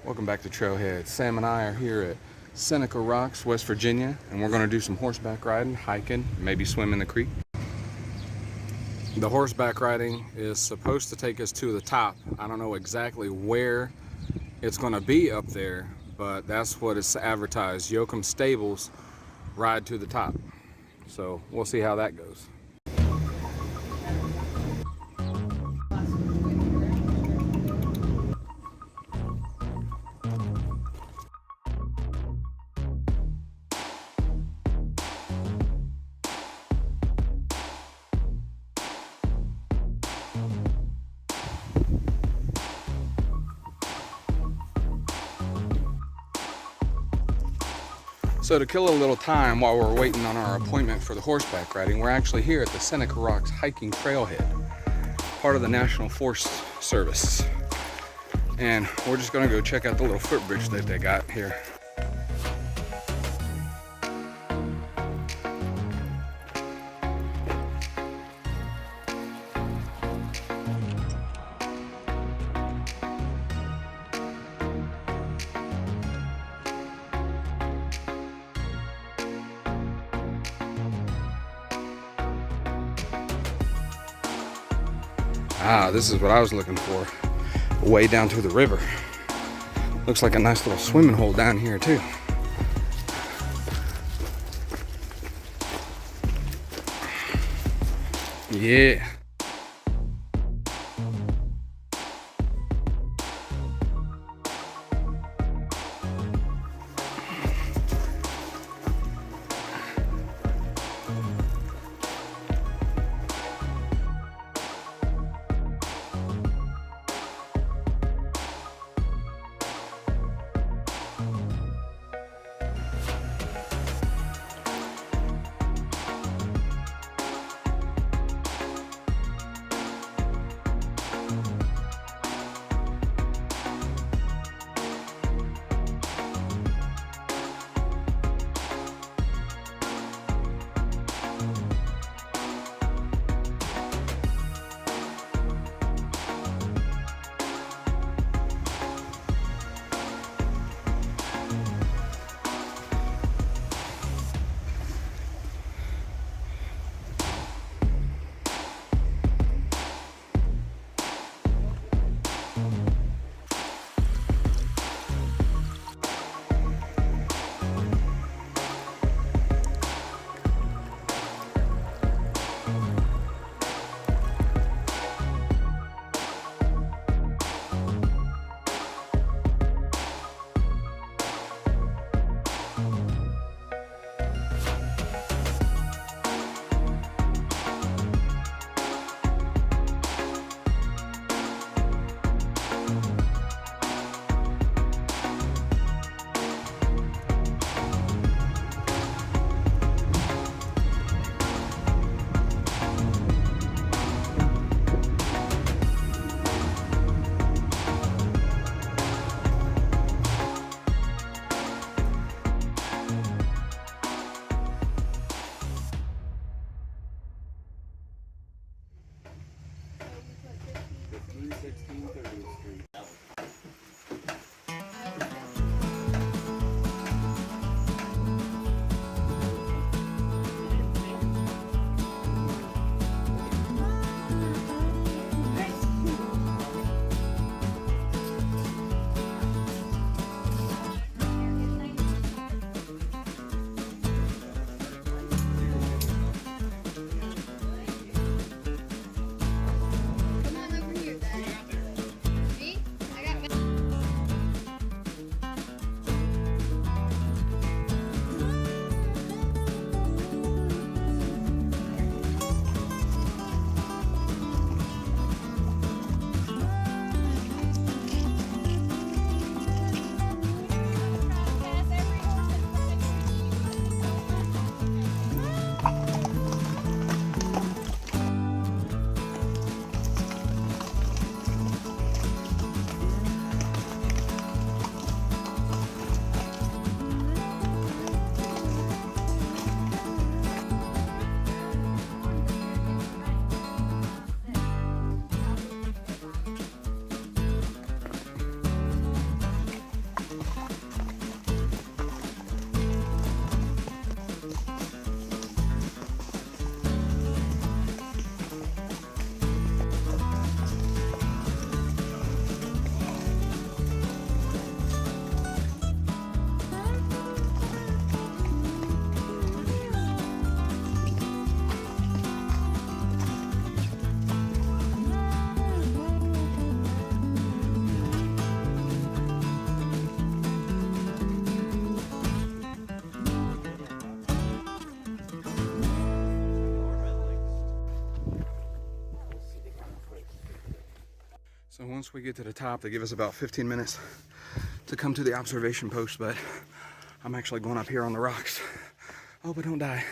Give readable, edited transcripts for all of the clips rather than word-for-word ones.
Welcome back to Trailhead. Sam and I are here at Seneca Rocks, West Virginia, and we're going to do some horseback riding, hiking, maybe swim in the creek. The horseback riding is supposed to take us to the top. I don't know exactly where it's going to be up there, but that's what it's advertised. Yoakum Stables ride to the top. So we'll see how that goes. So to kill a little time while we're waiting on our appointment for the horseback riding, we're actually here at the Seneca Rocks hiking trailhead, part of the National Forest Service. And we're just gonna go check out the little footbridge that they got here. Ah, this is what I was looking for. Way down to the river. Looks like a nice little swimming hole down here too. Yeah. See? So once we get to the top, they give us about 15 minutes to come to the observation post, but I'm actually going up here on the rocks. I hope I don't die.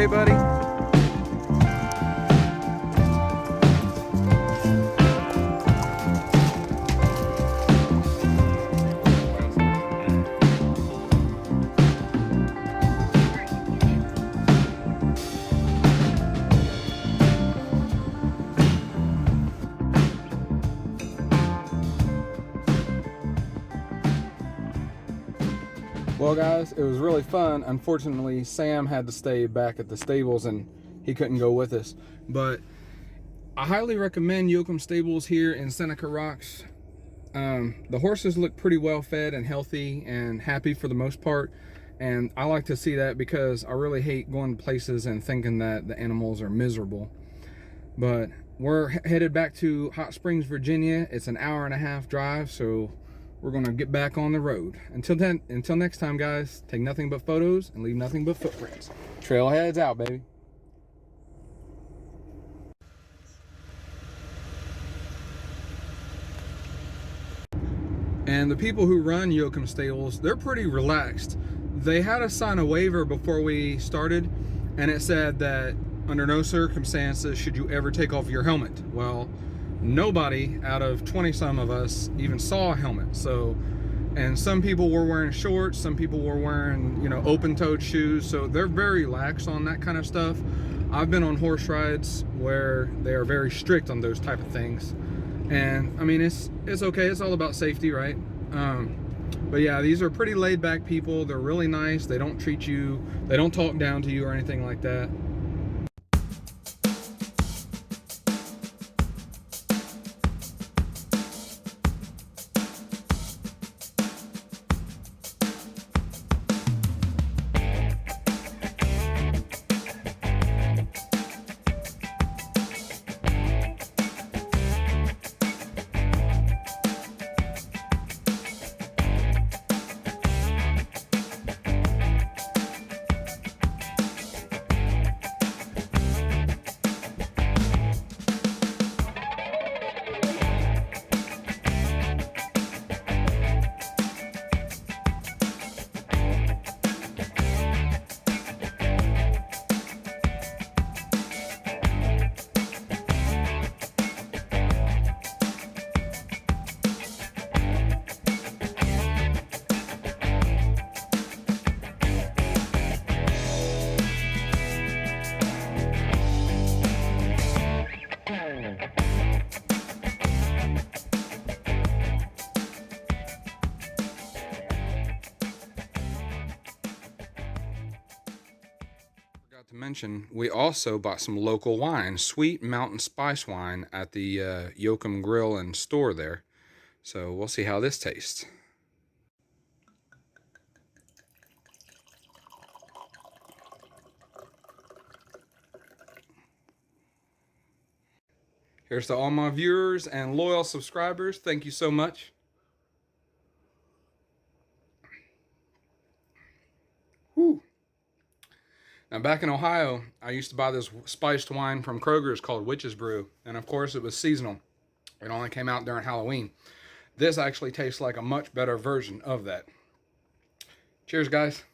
okay, buddy? Well guys, it was really fun. Unfortunately, Sam had to stay back at the stables and he couldn't go with us. But I highly recommend Yoakum Stables here in Seneca Rocks. The horses look pretty well fed and healthy and happy for the most part. And I like to see that because I really hate going to places and thinking that the animals are miserable. But we're headed back to Hot Springs, Virginia. It's an hour-and-a-half drive, so we're gonna get back on the road. Until next time, guys, take nothing but photos and leave nothing but footprints. Trailheads out, baby. And the people who run Yoakum Stables, they're pretty relaxed. They had us sign a waiver before we started, and it said that under no circumstances should you ever take off your helmet. Well, nobody out of 20 some of us even saw a helmet. So, and some people were wearing shorts, some people were wearing, you know, open-toed shoes, so they're very lax on that kind of stuff. I've been on horse rides where they are very strict on those type of things, and I mean, it's okay, it's all about safety, right? But yeah, these are pretty laid back people. They're really nice. They don't treat you, they don't talk down to you or anything like that. To mention, we also bought some local wine, sweet mountain spice wine, at the Yoakum Grill and store there. So we'll see how this tastes. Here's to all my viewers and loyal subscribers. Thank you so much. Whew. Now, back in Ohio, I used to buy this spiced wine from Kroger's called Witch's Brew. And of course, it was seasonal. It only came out during Halloween. This actually tastes like a much better version of that. Cheers, guys.